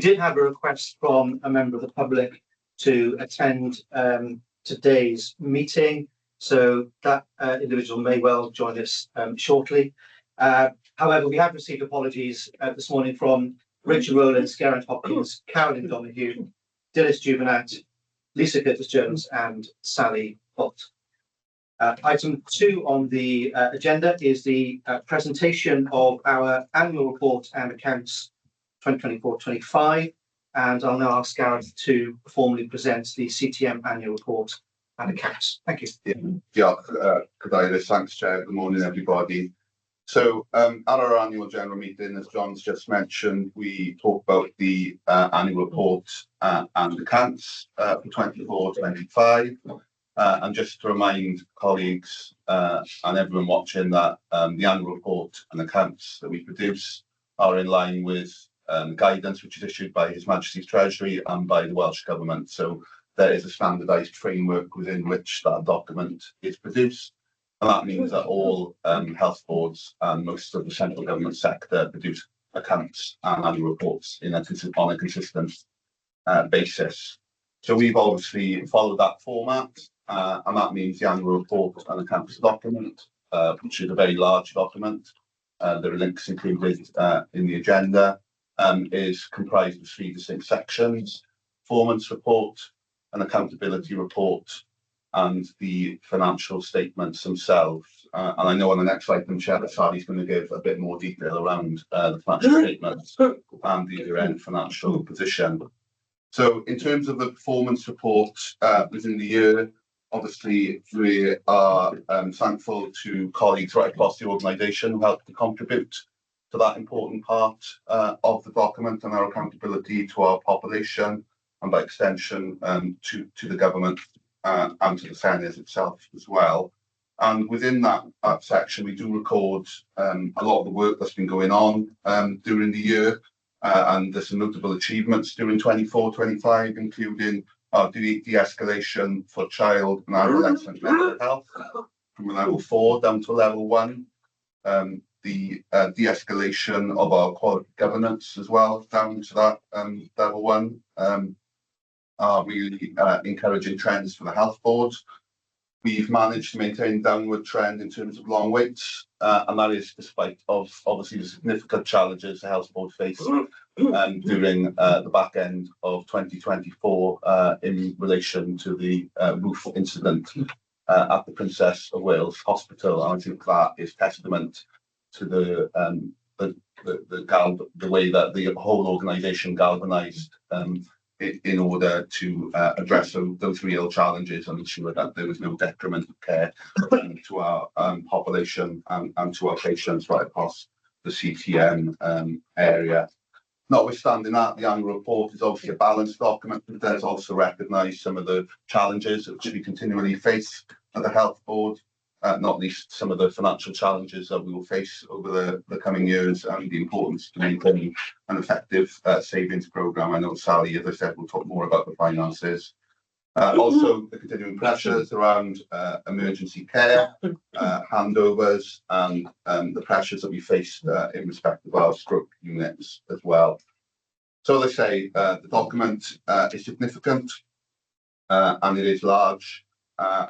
did have a request from a member of the public to attend today's meeting, so that individual may well join us shortly. However, we have received apologies this morning from Rachel Rowlands, Geraint Hopkins, Carolyn Donoghue, Dilys Juvenant, Lisa Curtis-Jones and Sally Holt. Item 2 on the agenda is the presentation of our annual report and accounts 2024-25, and I'll now ask Gareth to formally present the CTM annual report and accounts. Thank you. Thanks, Chair. Good morning, everybody. So at our annual general meeting, as John's just mentioned, we talk about the annual report and accounts for 24-25. And just to remind colleagues and everyone watching that the annual report and accounts that we produce are in line with guidance which is issued by His Majesty's Treasury and by the Welsh Government. So there is a standardised framework within which that document is produced. And that means that all health boards and most of the central government sector produce accounts and annual reports on a consistent basis. So we've obviously followed that format, and that means the annual report and accounts document, which is a very large document. There are links included in the agenda, is comprised of 3 distinct sections: performance report, an accountability report, and the financial statements themselves. And I know on the next item, Chair, Sally's going to give a bit more detail around the financial statements and the year-end financial position. So in terms of the performance report within the year, obviously we are thankful to colleagues right across the organisation who helped to contribute to that important part of the document and our accountability to our population, and by extension to the government and to the Senate itself as well. And within that section, we do record a lot of the work that's been going on during the year, and there's some notable achievements during 24-25, including our de-escalation for child and adolescent mental health from level 4 down to level 1, the de-escalation of our quality governance as well down to that level 1, are really encouraging trends for the health board. We've managed to maintain downward trend in terms of long waits, and that is despite obviously the significant challenges the health board faced during the back end of 2024 in relation to the roof incident at the Princess of Wales Hospital. And I think that is testament to the way that the whole organisation galvanised in order to address those real challenges and ensure that there was no detriment of care to our population and to our patients right across the CTM area. Notwithstanding that, the annual report is obviously a balanced document, but does also recognise some of the challenges which we continually face at the health board, not least some of the financial challenges that we will face over the coming years, and the importance to maintain an effective savings programme. I know Sally, as I said, will talk more about the finances. Also, the continuing pressures around emergency care, handovers, and the pressures that we faced in respect of our stroke units as well. So as I say, the document is significant and it is large.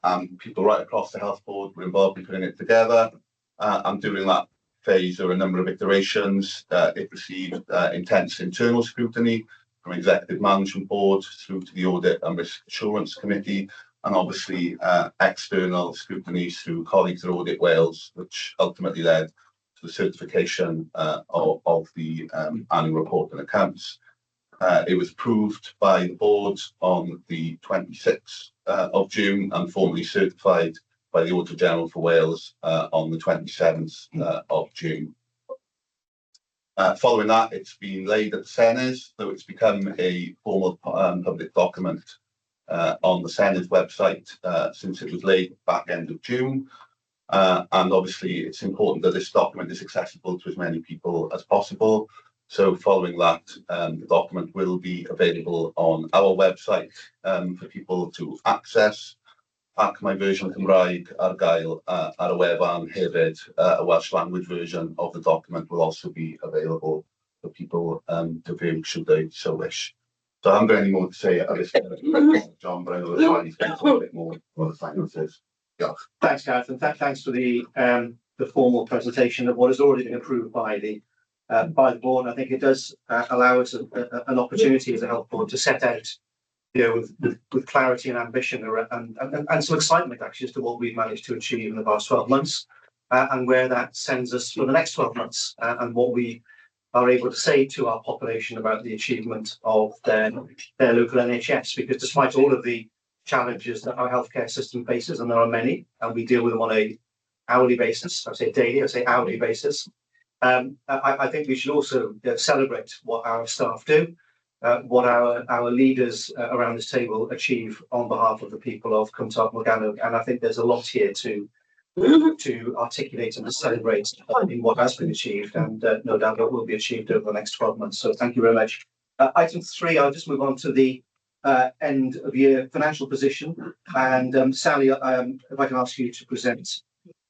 And people right across the health board were involved in putting it together. And during that phase, there were a number of iterations. It received intense internal scrutiny from Executive Management Board through to the Audit and Risk Assurance Committee, and obviously external scrutiny through colleagues at Audit Wales, which ultimately led to the certification of the annual report and accounts. It was approved by the board on the 26th of June and formally certified by the Auditor General for Wales on the 27th of June. Following that, it's been laid at the Senedd, so it's become a formal public document on the Senedd website since it was laid back end of June. And obviously, it's important that this document is accessible to as many people as possible. So following that, the document will be available on our website for people to access. Ac mae version Cymraeg ar gael ar y wefan hefyd. A Welsh language version of the document will also be available for people to view should they so wish. So I haven't got any more to say at this point, John, but I know that Charlie's going to talk a bit more about the finances. Yeah. Thanks, Gareth, and thanks for the formal presentation of what has already been approved by the board. I think it does allow us an opportunity as a health board to set out, with clarity and ambition and some excitement actually as to what we've managed to achieve in the past 12 months and where that sends us for the next 12 months and what we are able to say to our population about the achievement of their local NHS, because despite all of the challenges that our healthcare system faces, and there are many, and we deal with them on a hourly basis, I say daily, I say hourly basis, I think we should also celebrate what our staff do, what our leaders around this table achieve on behalf of the people of Cwmtart Morgannwg, and I think there's a lot here to articulate and to celebrate in what has been achieved, and no doubt what will be achieved over the next 12 months. So thank you very much. Item 3, I'll just move on to the end of year financial position, and Sally, if I can ask you to present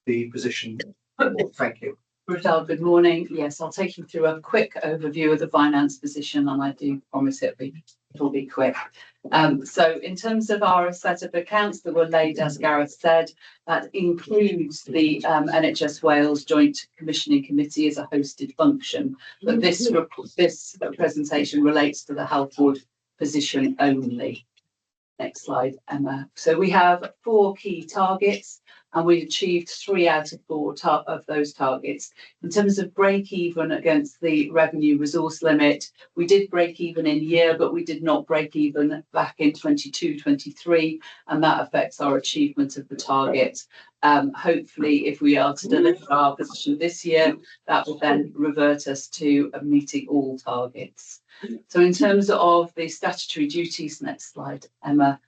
the position. Thank you. Rochelle, good morning. Yes, I'll take you through a quick overview of the finance position, and I do promise it'll be quick. So in terms of our set of accounts that were laid, as Gareth said, that includes the NHS Wales Joint Commissioning Committee as a hosted function. But this presentation relates to the health board position only. Next slide, Emma. So we have 4 key targets, and we achieved 3 out of 4 of those targets. In terms of break even against the revenue resource limit, we did break even in year, but we did not break even back in 22-23, and that affects our achievement of the target. Hopefully, if we are to deliver our position this year, that will then revert us to meeting all targets. So in terms of the statutory duties, next slide, Emma,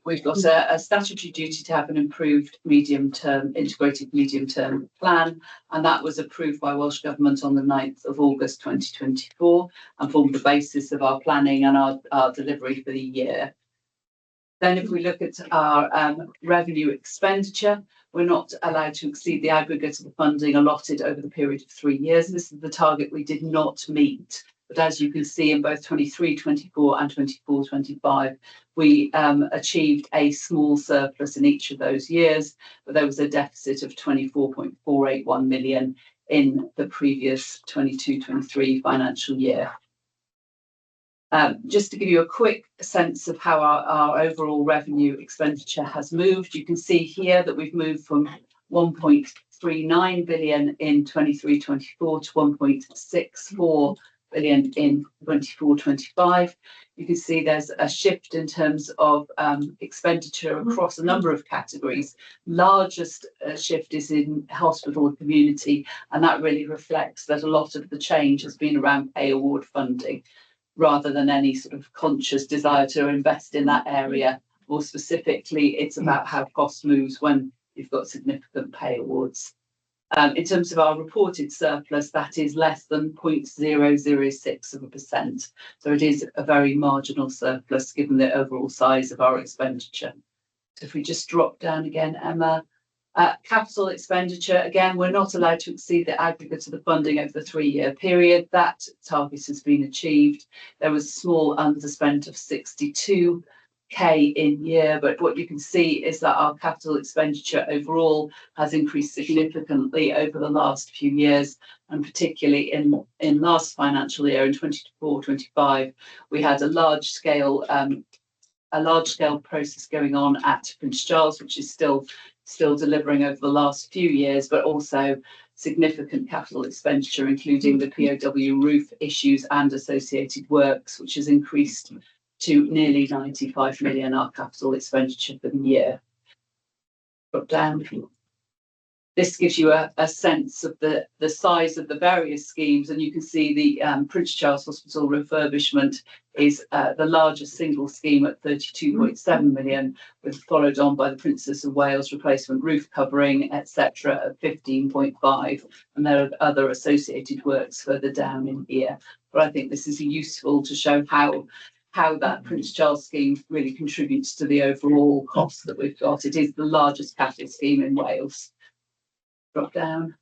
we've got a statutory duty to have an improved integrated medium-term plan, and that was approved by Welsh Government on the 9th of August 2024 and formed the basis of our planning and our delivery for the year. Then if we look at our revenue expenditure, we're not allowed to exceed the aggregate of the funding allotted over the period of 3 years. This is the target we did not meet. But as you can see in both 23-24 and 24-25, we achieved a small surplus in each of those years, but there was a deficit of 24.481 million in the previous 22-23 financial year. Just to give you a quick sense of how our overall revenue expenditure has moved, you can see here that we've moved from 1.39 billion in 23-24 to 1.64 billion in 24-25. You can see there's a shift in terms of expenditure across a number of categories. Largest shift is in hospital and community, and that really reflects that a lot of the change has been around pay award funding, rather than any sort of conscious desire to invest in that area. More specifically, it's about how cost moves when you've got significant pay awards. In terms of our reported surplus, that is less than 0.006%. So it is a very marginal surplus given the overall size of our expenditure. So if we just drop down again, Emma. Capital expenditure, again, we're not allowed to exceed the aggregate of the funding over the 3-year period. That target has been achieved. There was a small underspend of 62k in year, but what you can see is that our capital expenditure overall has increased significantly over the last few years, and particularly in last financial year in 24-25, we had a large scale process going on at Prince Charles, which is still delivering over the last few years, but also significant capital expenditure, including the POW roof issues and associated works, which has increased to nearly 95 million, our capital expenditure for the year. Drop down. This gives you a sense of the size of the various schemes, and you can see the Prince Charles Hospital refurbishment is the largest single scheme at 32.7 million, followed on by the Princess of Wales replacement roof covering, etc. at 15.5, and there are other associated works further down in here. But I think this is useful to show how that Prince Charles scheme really contributes to the overall cost that we've got. It is the largest capital scheme in Wales. Drop down.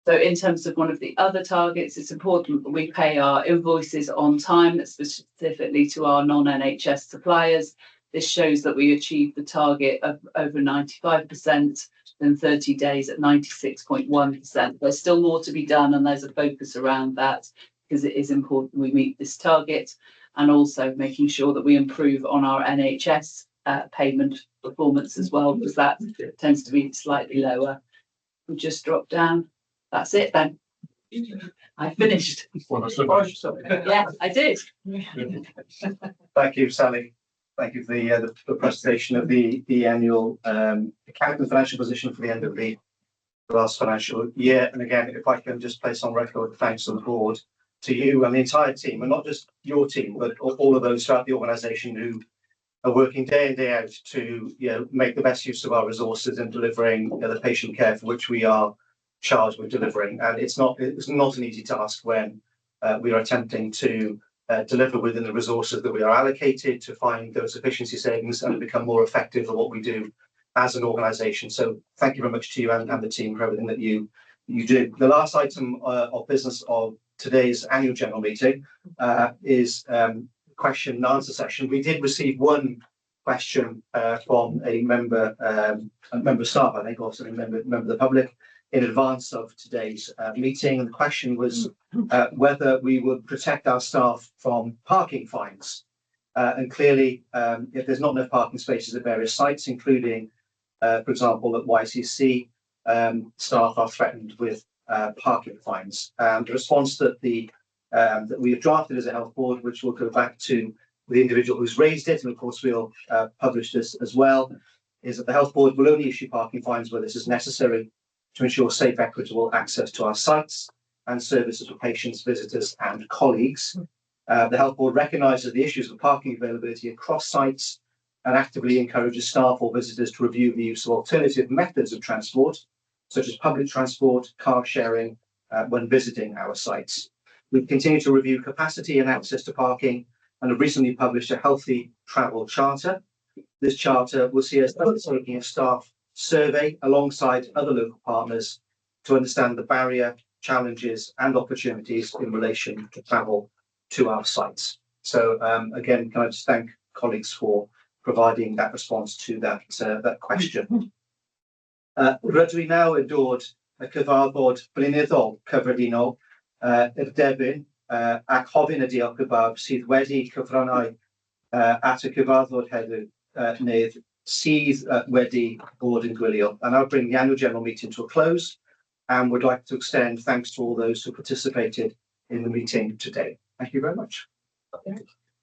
So in terms of one of the other targets, it's important that we pay our invoices on time, specifically to our non-NHS suppliers. This shows that we achieved the target of over 95% in 30 days at 96.1%. There's still more to be done, and there's a focus around that because it is important we meet this target, and also making sure that we improve on our NHS payment performance as well, because that tends to be slightly lower. We'll just drop down. That's it then. I finished. Yeah, I did. Thank you, Sally. Thank you for the presentation of the annual account and financial position for the end of the last financial year. And again, if I can just place on record thanks to the board, to you and the entire team, and not just your team, but all of those throughout the organisation who are working day in, day out to make the best use of our resources and delivering the patient care for which we are charged with delivering. And it's not an easy task when we are attempting to deliver within the resources that we are allocated, to find those efficiency savings and become more effective at what we do as an organisation. So thank you very much to you and the team for everything that you do. The last item of business of today's annual general meeting is question and answer session. We did receive one question from a member of staff, I think, also a member of the public, in advance of today's meeting. And the question was whether we would protect our staff from parking fines. And clearly, if there's not enough parking spaces at various sites, including, for example, at YCC, staff are threatened with parking fines. And the response that we have drafted as a health board, which will go back to the individual who's raised it, and of course we'll publish this as well, is that the health board will only issue parking fines where this is necessary to ensure safe, equitable access to our sites and services for patients, visitors and colleagues. The health board recognises the issues of parking availability across sites and actively encourages staff or visitors to review the use of alternative methods of transport, such as public transport, car sharing, when visiting our sites. We continue to review capacity and access to parking and have recently published a healthy travel charter. This charter will see us undertaking a staff survey alongside other local partners to understand the barrier, challenges and opportunities in relation to travel to our sites. So again, can I just thank colleagues for providing that response to that question. Rydw i nawr yn dod y cyfarfod blynyddol cyffredinol yr Devin ac hofyn y diolch y bawb sydd wedi cyfrannau at y cyfarfod heddiw neu sydd wedi bod yn gwylio. And I'll bring the annual general meeting to a close and would like to extend thanks to all those who participated in the meeting today. Thank you very much.